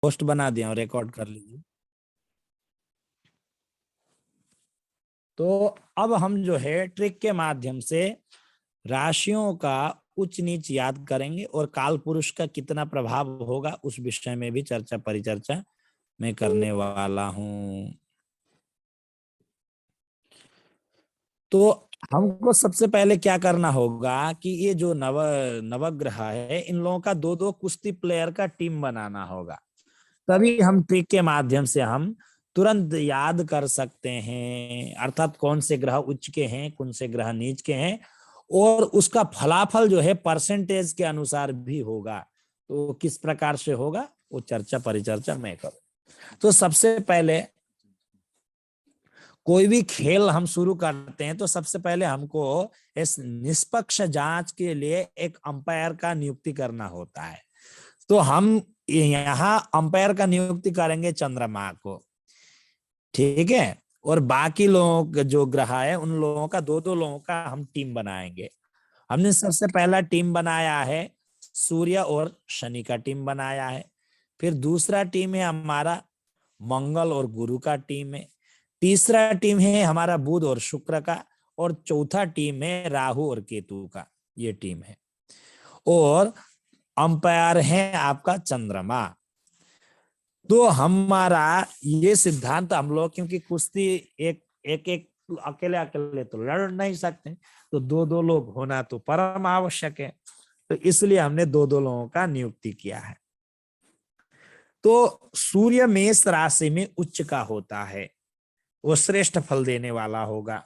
Post बना दिया, record कर लीजिए। तो अब हम जो है ट्रिक के माध्यम से राशियों का उच्च नीच याद करेंगे और काल पुरुष का कितना प्रभाव होगा उस विषय में भी चर्चा परिचर्चा मैं करने वाला हूं। तो हमको सबसे पहले क्या करना होगा कि ये जो नवग्रह है, इन लोगों का दो दो कुश्ती प्लेयर का टीम बनाना होगा। तभी हम ट्रिक के माध्यम से हम तुरंत याद कर सकते हैं, अर्थात कौन से ग्रह उच्च के हैं, कौन से ग्रह नीच के हैं, और उसका फलाफल जो है परसेंटेज के अनुसार भी होगा। तो किस प्रकार से होगा वो चर्चा परिचर्चा मैं करूं। तो सबसे पहले कोई भी खेल हम शुरू करते हैं तो सबसे पहले हमको इस निष्पक्ष जांच के लिए एक अंपायर का नियुक्ति करना होता है। तो हम यहाँ अंपायर का नियुक्ति करेंगे चंद्रमा को, ठीक है। और बाकी लोगों जो ग्रह है उन लोगों का दो दो लोगों का हम टीम बनाएंगे। हमने सबसे पहला टीम बनाया है सूर्य और शनि का टीम बनाया है। फिर दूसरा टीम है हमारा मंगल और गुरु का टीम है। तीसरा टीम है हमारा बुध और शुक्र का। और चौथा टीम है राहु और केतु का, ये टीम है। और अंपायर है आपका चंद्रमा। तो हमारा ये सिद्धांत हम लोग, क्योंकि कुश्ती एक एक एक अकेले अकेले तो लड़ नहीं सकते, तो दो दो लोग होना तो परम आवश्यक है। तो इसलिए हमने दो दो लोगों का नियुक्ति किया है। तो सूर्य मेष राशि में उच्च का होता है, वो श्रेष्ठ फल देने वाला होगा।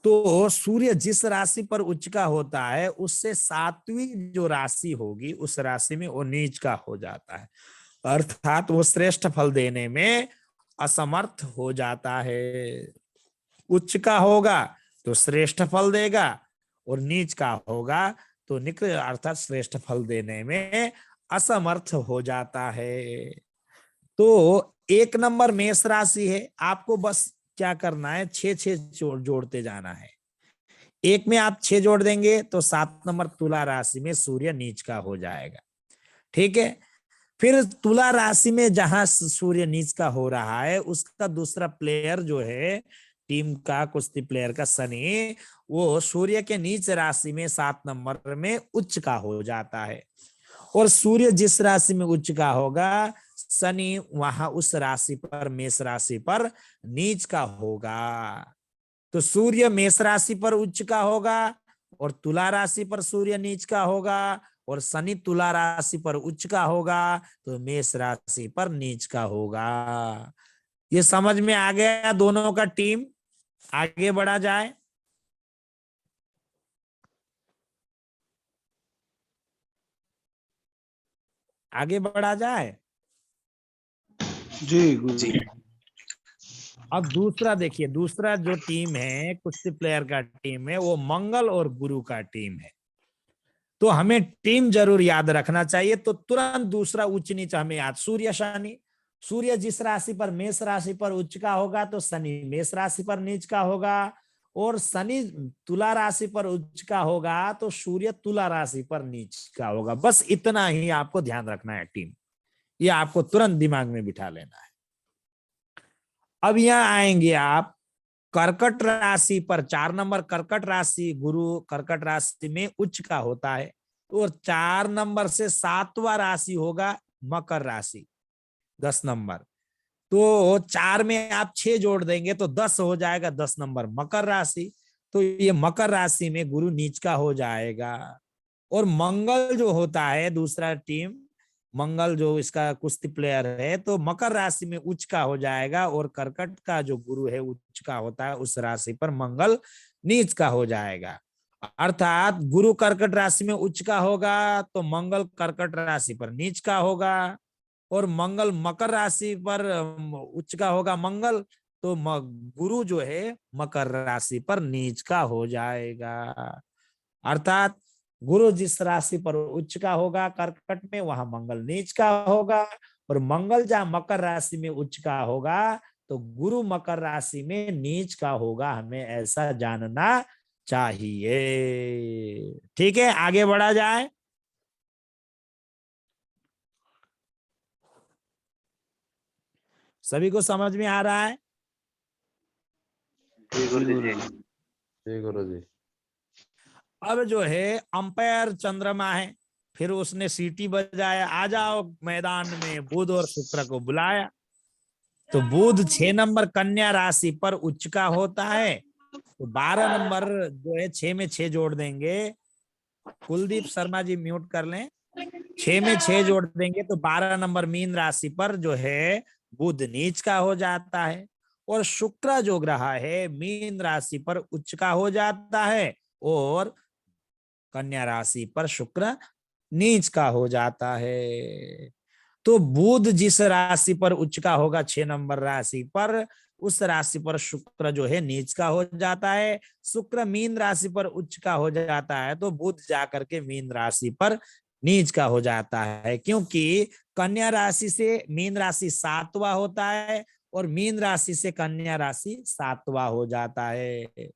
तो सूर्य जिस राशि पर उच्च का होता है उससे सातवीं जो राशि होगी उस राशि में वो नीच का हो जाता है, अर्थात वो श्रेष्ठ फल देने में असमर्थ हो जाता है। उच्च का होगा तो श्रेष्ठ फल देगा, और नीच का होगा तो निकृ अर्थात श्रेष्ठ फल देने में असमर्थ हो जाता है। तो एक नंबर मेष राशि है, आपको बस क्या करना है, छह छह जोड़ते जाना है। एक में आप 6 जोड़ देंगे तो 7 नंबर तुला राशि में सूर्य नीच का हो जाएगा, ठीक है। फिर तुला राशि में जहां सूर्य नीच का हो रहा है उसका दूसरा प्लेयर जो है टीम का कुश्ती प्लेयर का शनि, वो सूर्य के नीच राशि में 7 नंबर में उच्च का हो जाता है। और सूर्य जिस राशि में उच्च का होगा शनि वहां उस राशि पर मेष राशि पर नीच का होगा। तो सूर्य मेष राशि पर उच्च का होगा और तुला राशि पर सूर्य नीच का होगा, और शनि तुला राशि पर उच्च का होगा तो मेष राशि पर नीच का होगा। ये समझ में आ गया दोनों का टीम। आगे बढ़ा जाए। आगे बढ़ा जाए। जी गुरु। अब दूसरा देखिए, दूसरा जो टीम है कुश्ती प्लेयर का टीम है वो मंगल और गुरु का टीम है। तो हमें टीम जरूर याद रखना चाहिए। तो तुरंत दूसरा उच्च नीच हमें याद, सूर्य शनि। सूर्य जिस राशि पर मेष राशि पर उच्च का होगा तो शनि मेष राशि पर नीच का होगा, और शनि तुला राशि पर उच्च का होगा तो सूर्य तुला राशि पर नीच का होगा। बस इतना ही आपको ध्यान रखना है टीम, ये आपको तुरंत दिमाग में बिठा लेना है। अब यहां आएंगे आप कर्कट राशि पर, 4 नंबर कर्कट राशि, गुरु कर्कट राशि में उच्च का होता है। और 4 नंबर से 7वां राशि होगा मकर राशि, 10 नंबर। तो 4 में आप 6 जोड़ देंगे तो 10 हो जाएगा, 10 नंबर मकर राशि। तो ये मकर राशि में गुरु नीच का हो जाएगा। और मंगल जो होता है दूसरा टीम, मंगल जो इसका कुश्ती प्लेयर है, तो मकर राशि में उच्च का हो जाएगा, और कर्कट का जो गुरु है उच्च का होता है उस राशि पर मंगल नीच का हो जाएगा। अर्थात गुरु कर्कट राशि में उच्च का होगा तो मंगल कर्कट राशि पर नीच का होगा, और मंगल मकर राशि पर उच्च का होगा मंगल, तो गुरु जो है मकर राशि पर नीच का हो जाएगा। अर्थात गुरु जिस राशि पर उच्च का होगा कर्कट में वहां मंगल नीच का होगा, और मंगल जहां मकर राशि में उच्च का होगा तो गुरु मकर राशि में नीच का होगा। हमें ऐसा जानना चाहिए, ठीक है। आगे बढ़ा जाए। सभी को समझ में आ रहा है? जी गुरु जी। जी गुरु जी। अब जो है अंपायर चंद्रमा है, फिर उसने सीटी बजाया, आ जाओ मैदान में, बुध और शुक्र को बुलाया। तो बुध 6 नंबर कन्या राशि पर उच्च का होता है, तो 12 नंबर जो है 6 में 6 जोड़ देंगे। कुलदीप शर्मा जी म्यूट कर लें। 6 में 6 जोड़ देंगे तो 12 नंबर मीन राशि पर जो है बुध नीच का हो जाता है, और शुक्र जो ग्रह है मीन राशि पर उच्च का हो जाता है, और कन्या राशि पर शुक्र नीच का हो जाता है। तो बुध जिस राशि पर उच्च का होगा 6 नंबर राशि पर, उस राशि पर शुक्र जो है नीच का हो जाता है। शुक्र मीन राशि पर उच्च का हो जाता है तो बुध जाकर के मीन राशि पर नीच का हो जाता है, क्योंकि कन्या राशि से मीन राशि 7वां होता है, और मीन राशि से कन्या राशि 7वां हो जाता है।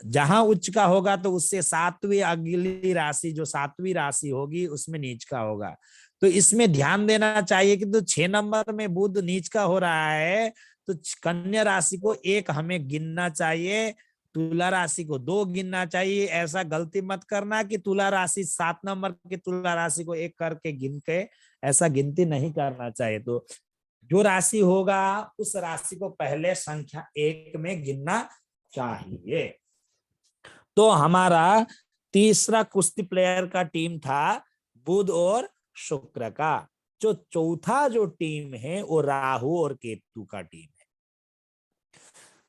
जहां उच्च का होगा तो उससे 7वीं अगली राशि, जो 7वीं राशि होगी उसमें नीच का होगा। तो इसमें ध्यान देना चाहिए कि तो 6 नंबर में बुध नीच का हो रहा है, तो कन्या राशि को 1 हमें गिनना चाहिए, तुला राशि को 2 गिनना चाहिए। ऐसा गलती मत करना कि तुला राशि 7 नंबर की तुला राशि को 1 करके गिन के, ऐसा गिनती नहीं करना चाहिए। तो जो राशि होगा उस राशि को पहले संख्या 1 में गिनना चाहिए। तो हमारा तीसरा कुश्ती प्लेयर का टीम था बुध और शुक्र का। जो चौथा जो टीम है वो राहु और केतु का टीम है।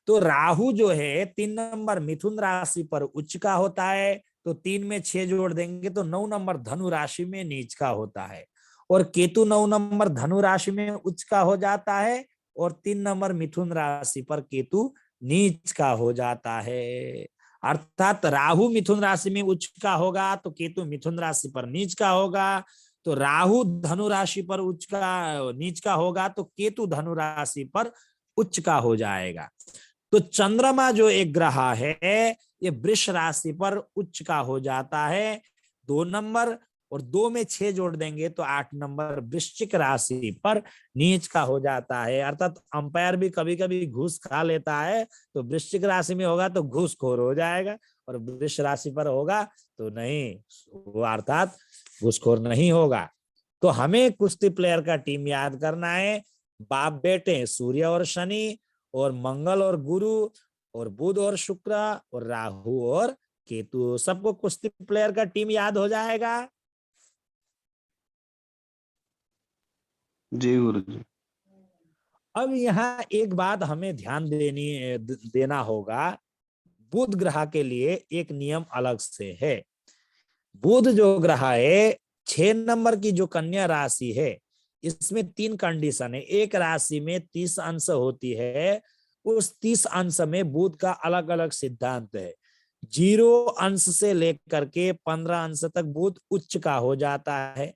तो राहु जो है 3 नंबर मिथुन राशि पर उच्च का होता है, तो 3 में 6 जोड़ देंगे तो 9 नंबर धनु राशि में नीच का होता है, और केतु 9 नंबर धनु राशि में उच्च का हो जाता है, और 3 नंबर मिथुन राशि पर केतु नीच का हो जाता है। अर्थात राहु मिथुन राशि में उच्च का होगा तो केतु मिथुन राशि पर नीच का होगा, तो राहु धनु राशि पर उच्च का नीच का होगा तो केतु धनु राशि पर उच्च का हो जाएगा। तो चंद्रमा जो एक ग्रह है ये वृष राशि पर उच्च का हो जाता है 2 नंबर, और 2 में 6 जोड़ देंगे तो 8 नंबर वृश्चिक राशि पर नीच का हो जाता है। अर्थात अंपायर भी कभी कभी घूस खा लेता है, तो वृश्चिक राशि में होगा तो घूसखोर हो जाएगा, और वृष राशि पर होगा तो नहीं, वो अर्थात घूसखोर नहीं होगा। तो हमें कुश्ती प्लेयर का टीम याद करना है। बाप बेटे सूर्य और शनि, और मंगल और गुरु, और बुध और शुक्र, और राहु और केतु। सबको कुश्ती प्लेयर का टीम याद हो जाएगा? जी गुरु जी। अब यहाँ एक बात हमें ध्यान देना होगा। बुध ग्रह के लिए एक नियम अलग से है। बुध जो ग्रह है 6 नंबर की जो कन्या राशि है, इसमें 3 कंडीशन है। एक राशि में 30 अंश होती है, उस 30 अंश में बुध का अलग अलग सिद्धांत है। 0 अंश से लेकर के 15 अंश तक बुध उच्च का हो जाता है,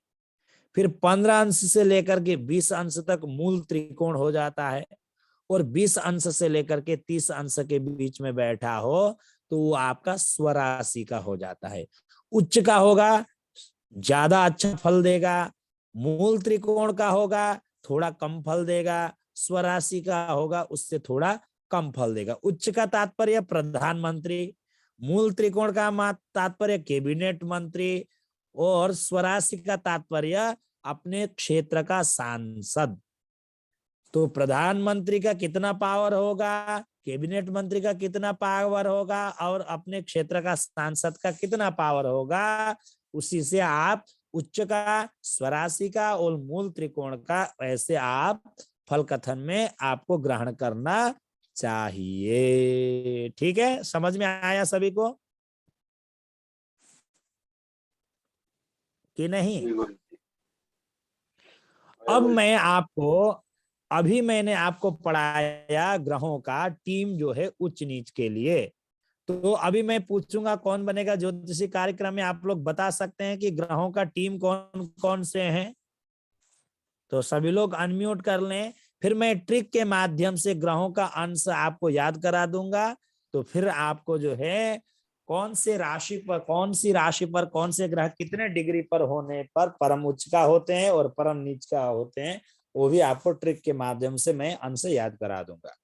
फिर 15 अंश से लेकर के 20 अंश तक मूल त्रिकोण हो जाता है, और 20 अंश से लेकर के 30 अंश के बीच में बैठा हो तो वो आपका स्वराशि का हो जाता है। उच्च का होगा ज्यादा अच्छा फल देगा, मूल त्रिकोण का होगा थोड़ा कम फल देगा, स्वराशि का होगा उससे थोड़ा कम फल देगा। उच्च का तात्पर्य प्रधानमंत्री, मूल त्रिकोण का तात्पर्य कैबिनेट मंत्री, और स्वराशि का तात्पर्य अपने क्षेत्र का सांसद। तो प्रधानमंत्री का कितना पावर होगा, कैबिनेट मंत्री का कितना पावर होगा, और अपने क्षेत्र का सांसद का कितना पावर होगा, उसी से आप उच्च का, स्वराशि का और मूल त्रिकोण का ऐसे आप फल कथन में आपको ग्रहण करना चाहिए। ठीक है, समझ में आया सभी को कि नहीं? जी गुरु जी। अब मैं आपको, अभी मैंने आपको पढ़ाया ग्रहों का टीम जो है उच्च नीच के लिए। तो अभी मैं पूछूंगा कौन बनेगा ज्योतिषी कार्यक्रम में, आप लोग बता सकते हैं कि ग्रहों का टीम कौन कौन से हैं? तो सभी लोग अनम्यूट कर लें, फिर मैं ट्रिक के माध्यम से ग्रहों का अंश आपको याद करा दूंगा। तो फिर आपको जो है कौन से राशि पर, कौन सी राशि पर कौन से ग्रह कितने डिग्री पर होने पर परम उच्च का होते हैं और परम नीच का होते हैं, वो भी आपको ट्रिक के माध्यम से मैं अंश याद करा दूंगा।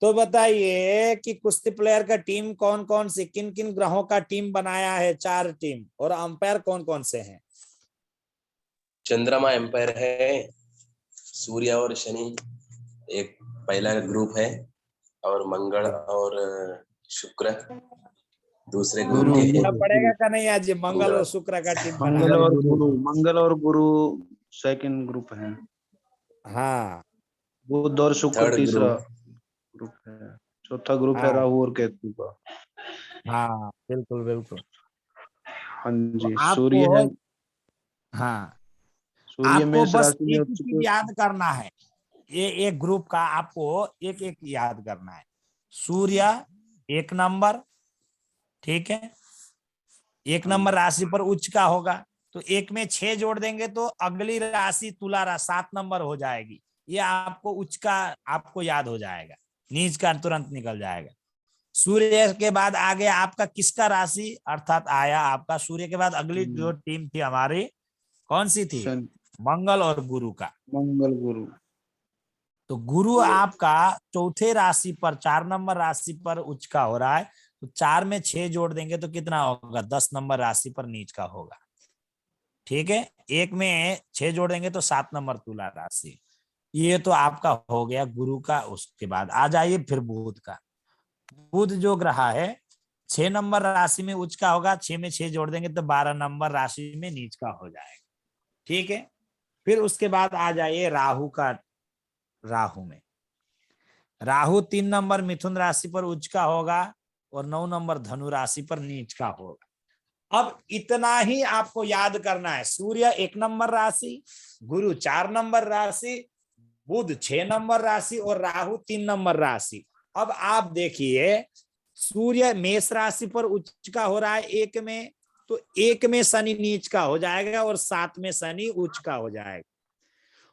तो बताइए कि कुश्ती प्लेयर का टीम कौन कौन से, किन किन ग्रहों का टीम बनाया है? 4 टीम। और अंपायर कौन कौन से हैं? चंद्रमा एम्पायर है, सूर्य और शनि एक पहला ग्रुप है, और मंगल और शुक्र दूसरे ग्रुप के हैं। पड़ेगा कन्हैया जी, मंगल और शुक्र का टीम बना। मंगल और गुरु सेकंड ग्रुप है। हाँ, बुध और शुक्र थर्ड तीसरा ग्रुप। ग्रुप है। चौथा ग्रुप है हाँ। राहु और केतु का। हाँ बिल्कुल बिल्कुल। हाँ जी। तो सूर्य है, आपको, हाँ, सूर्य आपको मेष बस राशि में एक ही उच्च चीज याद करना है। ये एक ग्रुप का आपको एक एक याद करना है। सूर्य 1 नंबर, ठीक है, 1 नंबर राशि पर उच्च का होगा। तो 1 में 6 जोड़ देंगे तो अगली राशि तुला राशि 7 नंबर हो जाएगी। ये आपको उच्च का आपको याद हो जाएगा, नीच का तुरंत निकल जाएगा। सूर्य के बाद आगे आपका किसका राशि अर्थात आया आपका, सूर्य के बाद अगली जो टीम थी हमारी कौन सी थी? मंगल और गुरु का। मंगल गुरु। तो गुरु आपका चौथे राशि पर 4 नंबर राशि पर उच्च का हो रहा है। तो 4 में 6 जोड़ देंगे तो कितना होगा? 10 नंबर राशि पर नीच का होगा। ठीक है, 1 में 6 जोड़ देंगे तो 7 नंबर तुला राशि। ये तो आपका हो गया गुरु का। उसके बाद आ जाइए फिर बुध का। बुध जो ग्रह है 6 नंबर राशि में उच्च का होगा। 6 में 6 जोड़ देंगे तो 12 नंबर राशि में नीच का हो जाएगा। ठीक है, फिर उसके बाद आ जाइए राहु का। राहु में राहु 3 नंबर मिथुन राशि पर उच्च का होगा और 9 नंबर धनु राशि पर नीच का होगा। अब इतना ही आपको याद करना है। सूर्य 1 नंबर राशि, गुरु 4 नंबर राशि, बुध 6 नंबर राशि और राहु 3 नंबर राशि। अब आप देखिए, सूर्य मेष राशि पर उच्च का हो रहा है 1 में, तो 1 में शनि नीच का हो जाएगा और 7 में शनि उच्च का हो जाएगा।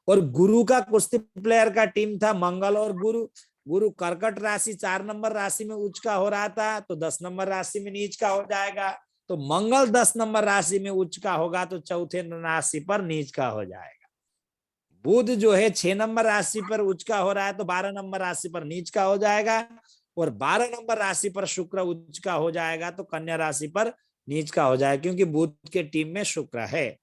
और गुरु का कुश्ती प्लेयर का टीम था मंगल और गुरु। गुरु कर्कट राशि 4 नंबर राशि में उच्च का हो रहा था, तो 10 नंबर राशि में नीच का हो जाएगा। तो मंगल 10 नंबर राशि में उच्च का होगा तो चौथे राशि पर नीच का हो जाएगा। बुध जो है 6 नंबर राशि पर उच्च का हो रहा है तो 12 नंबर राशि पर नीच का हो जाएगा। और 12 नंबर राशि पर शुक्र उच्च का हो जाएगा तो कन्या राशि पर नीच का हो जाएगा, क्योंकि बुध के टीम में शुक्र है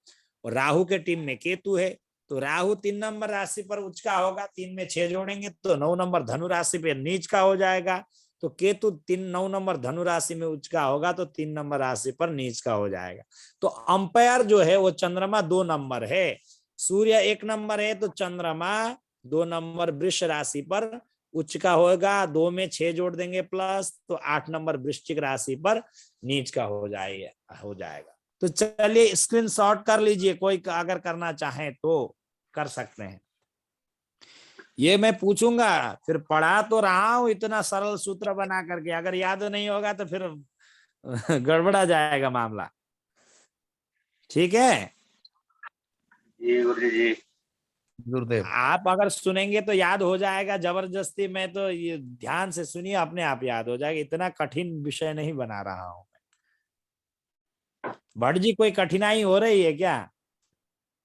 और राहु के टीम में केतु है। तो राहु 3 नंबर राशि पर उच्च का होगा, 3 में 6 जोड़ेंगे तो 9 नंबर धनु राशि पर नीच का हो जाएगा। तो केतु 9 नंबर धनु राशि में उच्च का होगा तो 3 नंबर राशि पर नीच का हो जाएगा। तो अंपायर जो है वो चंद्रमा 2 नंबर है, सूर्य 1 नंबर है, तो चंद्रमा 2 नंबर वृष राशि पर उच्च का होगा। 2 में 6 जोड़ देंगे प्लस तो 8 नंबर वृश्चिक राशि पर नीच का हो जाएगा। तो चलिए स्क्रीनशॉट कर लीजिए, कोई अगर करना चाहे तो कर सकते हैं। ये मैं पूछूंगा, फिर पढ़ा तो रहा हूं इतना सरल सूत्र बना करके, अगर याद नहीं होगा तो फिर गड़बड़ा जाएगा मामला। ठीक है जी गुरु जी। गुरुदेव, आप अगर सुनेंगे तो याद हो जाएगा जबरदस्ती। मैं तो ये ध्यान से सुनिए, अपने आप याद हो जाएगा। इतना कठिन विषय नहीं बना रहा हूं। भट्ट जी, कोई कठिनाई हो रही है क्या?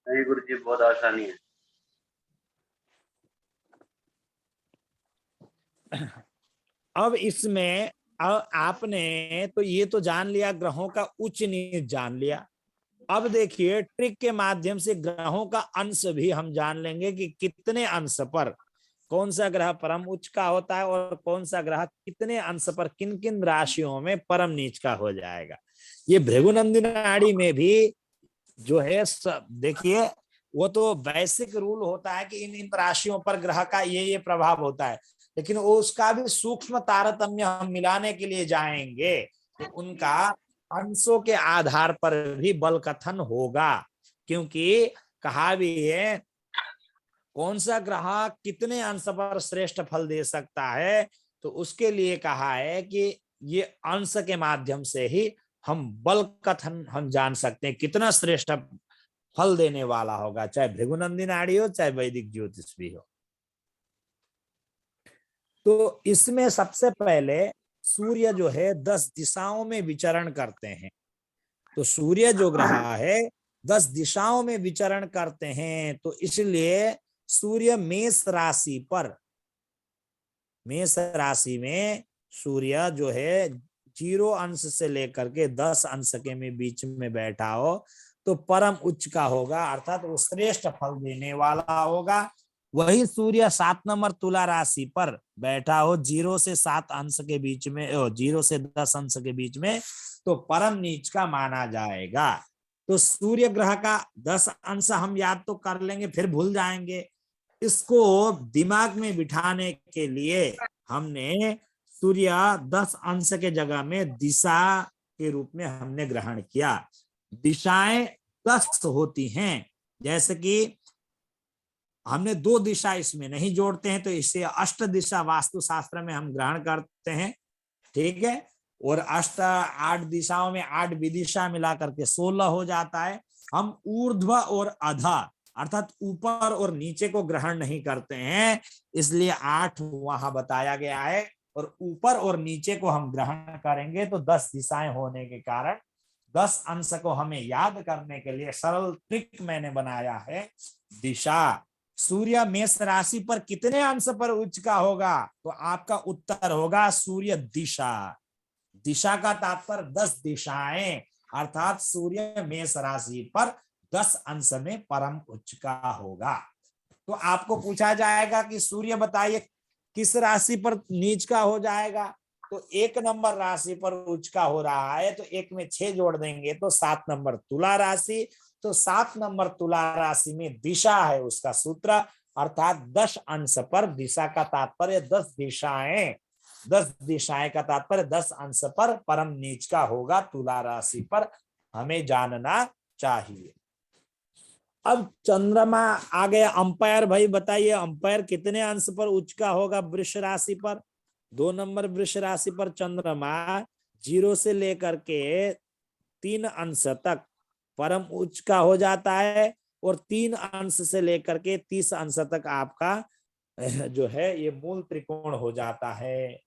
नहीं गुरु जी, बहुत आसानी है। अब इसमें आपने तो ये तो जान लिया, ग्रहों का उच्च नीच जान लिया। अब देखिए ट्रिक के माध्यम से ग्रहों का अंश भी हम जान लेंगे कि कितने अंश पर कौन सा ग्रह परम उच्च का होता है और कौन सा ग्रह कितने अंश पर किन किन राशियों में परम नीच का हो जाएगा। ये भृगुनंदी नाड़ी में भी जो है देखिए, वो तो बेसिक रूल होता है कि इन इन राशियों पर ग्रह का ये प्रभाव होता है, लेकिन उसका भी सूक्ष्म तारतम्य हम मिलाने के लिए जाएंगे तो उनका अंशों के आधार पर भी बल कथन होगा। क्योंकि कहा भी है कौन सा ग्रह कितने अंश पर श्रेष्ठ फल दे सकता है, तो उसके लिए कहा है कि ये अंश के माध्यम से ही हम बल कथन हम जान सकते हैं कितना श्रेष्ठ फल देने वाला होगा, चाहे भृगुनंदी नाड़ी हो चाहे वैदिक ज्योतिष भी हो। तो इसमें सबसे पहले सूर्य जो है 10 दिशाओं में विचरण करते हैं। तो सूर्य जो ग्रह है 10 दिशाओं में विचरण करते हैं, तो इसलिए सूर्य मेष राशि पर, मेष राशि में सूर्य जो है 0 अंश से लेकर के 10 अंश के में बीच में बैठा हो तो परम उच्च का होगा, अर्थात वो श्रेष्ठ फल देने वाला होगा। वही सूर्य 7 नंबर तुला राशि पर बैठा हो 0 से 7 अंश के बीच में, 0 से 10 अंश के बीच में, तो परम नीच का माना जाएगा। तो सूर्य ग्रह का 10 अंश हम याद तो कर लेंगे, फिर भूल जाएंगे। इसको दिमाग में बिठाने के लिए हमने सूर्य 10 अंश के जगह में दिशा के रूप में हमने ग्रहण किया। दिशाएं 10 होती हैं, जैसे कि हमने 2 दिशा इसमें नहीं जोड़ते हैं, तो इसे अष्ट दिशा वास्तु शास्त्र में हम ग्रहण करते हैं, ठीक है। और 8 दिशाओं में 8 विदिशा मिला करके 16 हो जाता है। हम ऊर्ध्व और अधा अर्थात ऊपर और नीचे को ग्रहण नहीं करते हैं, इसलिए 8 वहां बताया गया है। और ऊपर और नीचे को हम ग्रहण करेंगे तो 10 दिशाएं होने के कारण 10 अंश को हमें याद करने के लिए सरल ट्रिक मैंने बनाया है दिशा। सूर्य मेष राशि पर कितने अंश पर उच्च का होगा? तो आपका उत्तर होगा सूर्य दिशा। दिशा का तात्पर्य 10 दिशाएं, अर्थात सूर्य मेष राशि पर 10 अंश में परम उच्च का होगा। तो आपको पूछा जाएगा कि सूर्य बताइए किस राशि पर नीच का हो जाएगा? तो 1 नंबर राशि पर उच्च का हो रहा है, तो 1 में 6 जोड़ देंगे तो 7 नंबर तुला राशि। तो 7 नंबर तुला राशि में दिशा है उसका सूत्र, अर्थात 10 अंश पर, दिशा का तात्पर्य 10 दिशाएं, 10 दिशाएं का तात्पर्य 10 अंश पर परम नीच का होगा तुला राशि पर, हमें जानना चाहिए। अब चंद्रमा आ गया। अंपायर भाई बताइए, अंपायर कितने अंश पर उच्च का होगा वृष राशि पर? 2 नंबर वृष राशि पर चंद्रमा 0 से लेकर के 3 अंश तक परम उच्च का हो जाता है, और 3 अंश से लेकर के 30 अंश तक आपका जो है ये मूल त्रिकोण हो जाता है।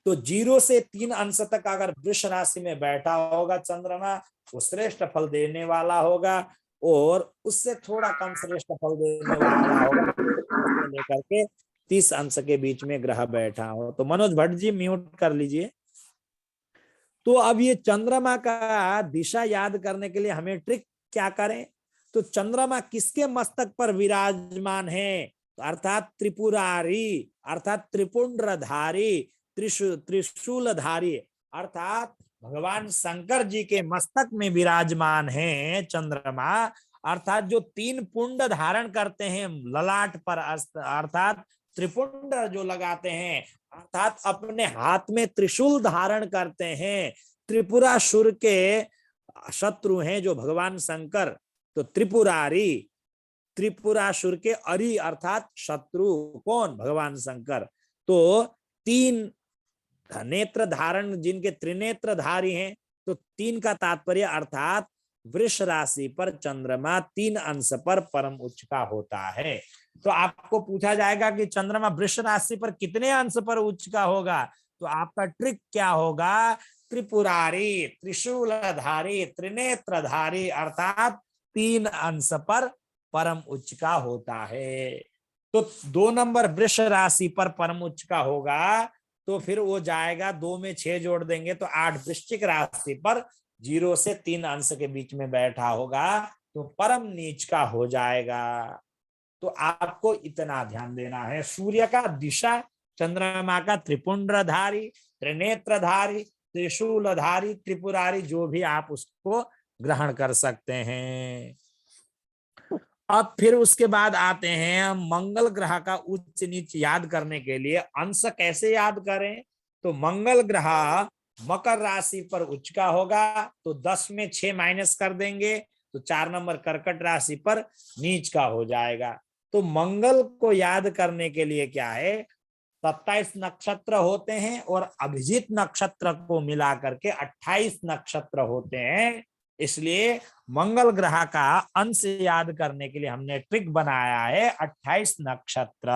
तो 0 से 3 अंश तक अगर वृष राशि में बैठा होगा चंद्रमा, वो श्रेष्ठ फल देने वाला होगा, और उससे थोड़ा कम श्रेष्ठ फल देने वाला होगा लेकर के 30 अंश के बीच में ग्रह बैठा हो। तो मनोज भट्ट जी म्यूट कर लीजिए। तो अब ये चंद्रमा का दिशा याद करने के लिए हमें ट्रिक क्या करें? तो चंद्रमा किसके मस्तक पर विराजमान है? अर्थात त्रिपुरारी, अर्थात त्रिपुंड्रधारी, त्रिशूलधारी, अर्थात भगवान शंकर जी के मस्तक में विराजमान है चंद्रमा। अर्थात जो 3 पुंड धारण करते हैं ललाट पर, अर्थात त्रिपुंड जो लगाते हैं, अर्थात अपने हाथ में त्रिशूल धारण करते हैं। त्रिपुरासुर के शत्रु हैं जो भगवान शंकर, तो त्रिपुरारी, त्रिपुरासुर के अरि अर्थात शत्रु कौन? भगवान शंकर। तो 3 नेत्र धारण, जिनके त्रिनेत्रधारी हैं, तो 3 का तात्पर्य अर्थात वृष राशि पर चंद्रमा 3 अंश पर परम उच्च का होता है। तो आपको पूछा जाएगा कि चंद्रमा वृष राशि पर कितने अंश पर उच्च का होगा? तो आपका ट्रिक क्या होगा? त्रिपुरारी, त्रिशूलधारी, त्रिनेत्रधारी, अर्थात 3 अंश पर परम उच्च का होता है। तो 2 नंबर वृष राशि पर परम उच्च का होगा, तो फिर वो जाएगा 2 में 6 जोड़ देंगे तो 8 वृश्चिक राशि पर 0 से 3 अंश के बीच में बैठा होगा, तो परम नीच का हो जाएगा। तो आपको इतना ध्यान देना है, सूर्य का दिशा, चंद्रमा का त्रिपुंड्रधारी, त्रिनेत्रधारी, त्रिशूलधारी, त्रिपुरारी, जो भी आप उसको ग्रहण कर सकते हैं। अब फिर उसके बाद आते हैं मंगल ग्रह का उच्च नीच याद करने के लिए अंश कैसे याद करें? तो मंगल ग्रह मकर राशि पर उच्च का होगा, तो 10 में 6 माइनस कर देंगे तो 4 नंबर कर्कट राशि पर नीच का हो जाएगा। तो मंगल को याद करने के लिए क्या है, 27 नक्षत्र होते हैं और अभिजीत नक्षत्र को मिला करके 28 नक्षत्र होते हैं। इसलिए मंगल ग्रह का अंश याद करने के लिए हमने ट्रिक बनाया है 28 नक्षत्र।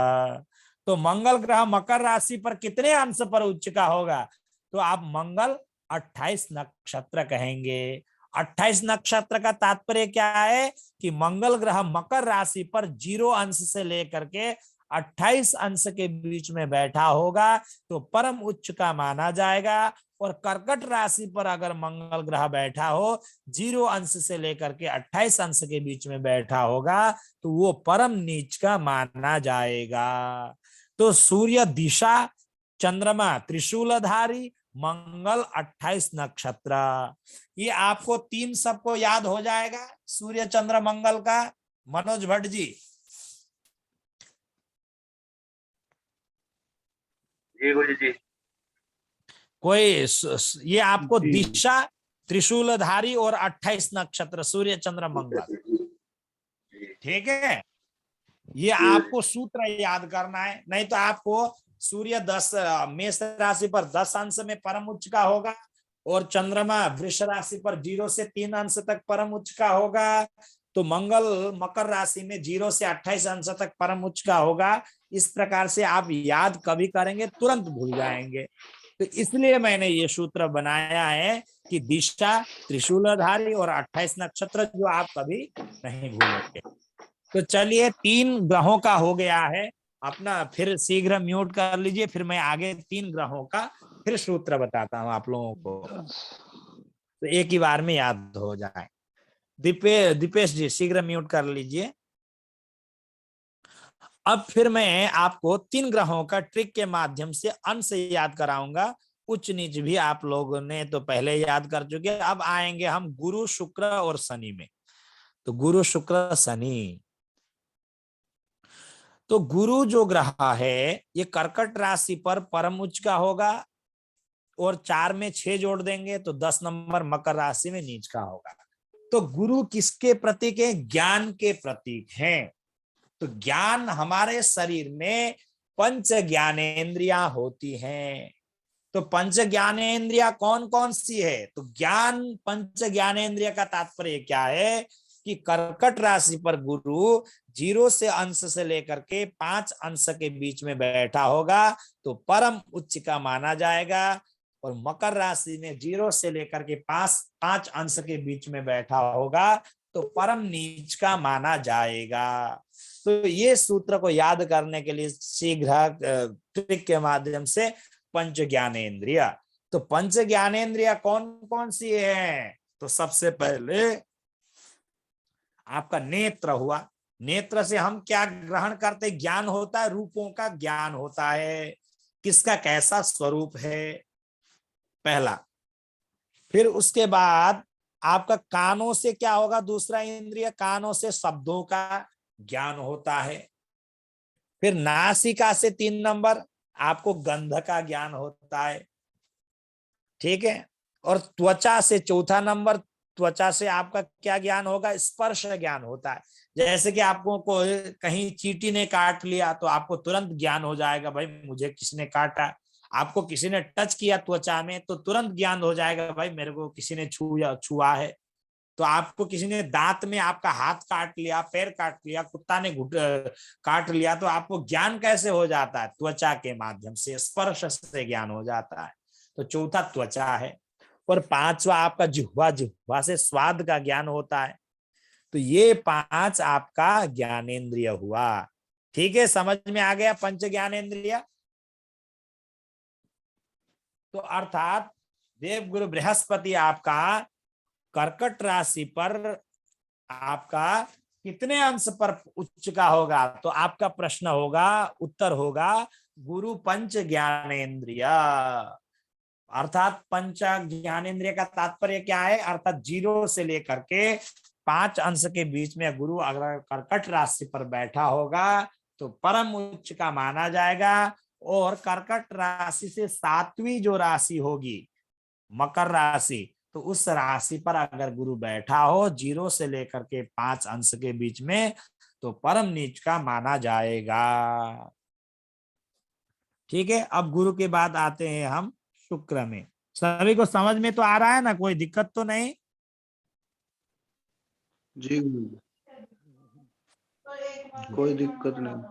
तो मंगल ग्रह मकर राशि पर कितने अंश पर उच्च का होगा? तो आप मंगल 28 नक्षत्र कहेंगे। 28 नक्षत्र का तात्पर्य क्या है कि मंगल ग्रह मकर राशि पर 0 अंश से लेकर के 28 अंश के बीच में बैठा होगा तो परम उच्च का माना जाएगा। और कर्कट राशि पर अगर मंगल ग्रह बैठा हो 0 अंश से लेकर के 28 अंश के बीच में बैठा होगा तो वो परम नीच का माना जाएगा। तो सूर्य दिशा, चंद्रमा त्रिशूलधारी, मंगल 28 नक्षत्र, ये आपको 3 सबको याद हो जाएगा सूर्य चंद्र मंगल का। मनोज भट्ट जी। जी गुरु जी। कोई ये आपको जी। दिशा, त्रिशूलधारी और 28 नक्षत्र, सूर्य चंद्र मंगल, ठीक है। ये आपको सूत्र याद करना है, नहीं तो आपको सूर्य 10 मेष राशि पर 10 अंश में परम उच्च का होगा और चंद्रमा वृष राशि पर 0 से 3 अंश तक परम उच्च का होगा। तो मंगल मकर राशि में 0 से 28 अंश तक परम उच्च का होगा। इस प्रकार से आप याद कभी करेंगे तुरंत भूल जाएंगे। तो इसलिए मैंने ये सूत्र बनाया है कि दिशा, त्रिशूलधारी और 28 नक्षत्र, जो आप कभी नहीं भूलेंगे। तो चलिए 3 ग्रहों का हो गया है अपना, फिर शीघ्र म्यूट कर लीजिए, फिर मैं आगे 3 ग्रहों का फिर सूत्र बताता हूं आप लोगों को, तो एक ही बार में याद हो जाए। दीपेश जी शीघ्र म्यूट कर लीजिए। अब फिर मैं आपको 3 ग्रहों का ट्रिक के माध्यम से अंश याद कराऊंगा। उच्च नीच भी आप लोगों ने तो पहले याद कर चुके, अब आएंगे हम गुरु शुक्र और शनि में। तो गुरु शुक्र शनि, तो गुरु जो ग्रह है ये कर्कट राशि पर परम उच्च का होगा और 4 में 6 जोड़ देंगे तो 10 नंबर मकर राशि में नीच का होगा। तो गुरु किसके प्रतीक है? ज्ञान के प्रतीक हैं। तो ज्ञान, हमारे शरीर में 5 ज्ञानेंद्रियां होती हैं। तो 5 ज्ञानेंद्रियां कौन कौन सी है? तो ज्ञान 5 ज्ञानेंद्रिय का तात्पर्य क्या है कि कर्कट राशि पर गुरु 0 से अंश से लेकर के 5 अंश के बीच में बैठा होगा तो परम उच्च का माना जाएगा। और मकर राशि में 0 से लेकर के 5 अंश के बीच में बैठा होगा तो परम नीच का माना जाएगा। तो ये सूत्र को याद करने के लिए शीघ्र ट्रिक के माध्यम से पंच ज्ञानेंद्रिय। तो पंच ज्ञानेंद्रिय कौन कौन सी है? तो सबसे पहले आपका नेत्र हुआ। नेत्र से हम क्या ग्रहण करते? ज्ञान होता है, रूपों का ज्ञान होता है, किसका कैसा स्वरूप है, पहला। फिर उसके बाद आपका कानों से क्या होगा? दूसरा इंद्रिय, कानों से शब्दों का ज्ञान होता है। फिर नासिका से 3 नंबर आपको गंध का ज्ञान होता है, ठीक है। और त्वचा से 4था नंबर, त्वचा से आपका क्या ज्ञान होगा? स्पर्श ज्ञान होता है। जैसे कि आपको को कहीं चींटी ने काट लिया तो आपको तुरंत ज्ञान हो जाएगा, भाई मुझे किसने काटा। आपको किसी ने टच किया त्वचा में तो तुरंत ज्ञान हो जाएगा, भाई मेरे को किसी ने छुआ है। तो आपको किसी ने दांत में आपका हाथ काट लिया, पैर काट लिया, कुत्ता ने काट लिया, तो आपको ज्ञान कैसे हो जाता है? त्वचा के माध्यम से, स्पर्श से ज्ञान हो जाता है। तो चौथा त्वचा है। और 5वां आपका जिह्वा, जिह्वा से स्वाद का ज्ञान होता है। तो ये 5 आपका ज्ञानेंद्रिय हुआ, ठीक है। समझ में आ गया पंच ज्ञानेंद्रिय? तो अर्थात देवगुरु बृहस्पति आपका कर्कट राशि पर आपका कितने अंश पर उच्च का होगा? तो आपका प्रश्न होगा, उत्तर होगा गुरु पंच ज्ञानेंद्रिय। अर्थात पंच ज्ञानेंद्रिय का तात्पर्य क्या है? अर्थात 0 से लेकर के 5 अंश के बीच में गुरु अगर कर्कट राशि पर बैठा होगा तो परम उच्च का माना जाएगा। और कर्कट राशि से 7वीं जो राशि होगी मकर राशि, तो उस राशि पर अगर गुरु बैठा हो 0 से लेकर के 5 अंश के बीच में तो परम नीच का माना जाएगा, ठीक है। अब गुरु के बाद आते हैं हम शुक्र में। सभी को समझ में तो आ रहा है ना? कोई दिक्कत तो नहीं? जी कोई दिक्कत नहीं।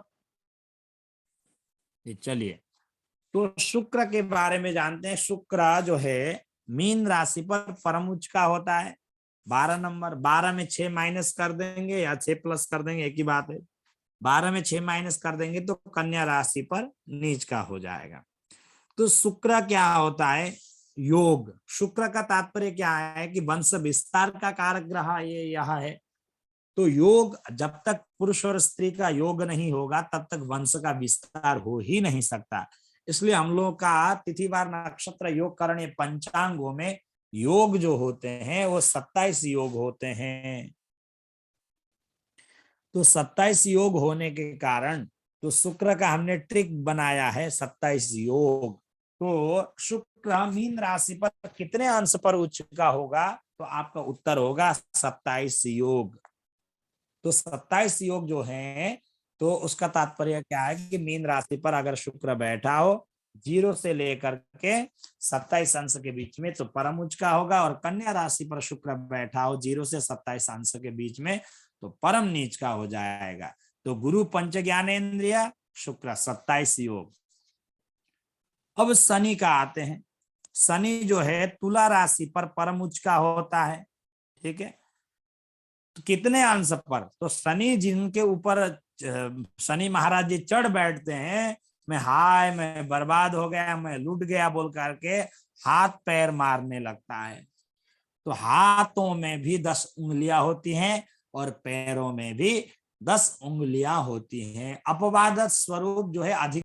चलिए, तो शुक्र के बारे में जानते हैं। शुक्र जो है मीन राशि पर परम उच्च का होता है। 12 नंबर, 12 में 6 माइनस कर देंगे या 6 प्लस कर देंगे, एक ही बात है। 12 में 6 माइनस कर देंगे तो कन्या राशि पर नीच का हो जाएगा। तो शुक्र क्या होता है? योग। शुक्र का तात्पर्य क्या है कि वंश विस्तार का कारक ग्रह ये यह है। तो योग, जब तक पुरुष और स्त्री का योग नहीं होगा तब तक वंश का विस्तार हो ही नहीं सकता। इसलिए हम लोग का तिथिवार नक्षत्र योग करणे पंचांगों में योग जो होते हैं वो 27 योग होते हैं। तो 27 योग होने के कारण तो शुक्र का हमने ट्रिक बनाया है 27 योग। तो शुक्र मीन राशि पर कितने अंश पर उच्च का होगा? तो आपका उत्तर होगा 27 योग। तो 27 योग जो है तो उसका तात्पर्य क्या है कि मीन राशि पर अगर शुक्र बैठा हो 0 से लेकर के 27 अंश के बीच में तो परम उच्च का होगा, और कन्या राशि पर शुक्र बैठा हो 0 से 27 अंश के बीच में तो परम नीच का हो जाएगा। तो गुरु पंच ज्ञानेन्द्रिय, शुक्र 27 योग। अब शनि का आते हैं। शनि जो है तुला राशि पर परम उच्च का होता है, ठीक है। तो कितने अंश पर? तो शनि जिनके ऊपर शनि महाराज जी चढ़ बैठते हैं, मैं बर्बाद हो गया, मैं लूट गया बोल करके हाथ पैर मारने लगता है। तो हाथों में भी 10 उंगलियां होती हैं और पैरों में भी 10 उंगलियां होती हैं। अपवाद स्वरूप जो है अधिक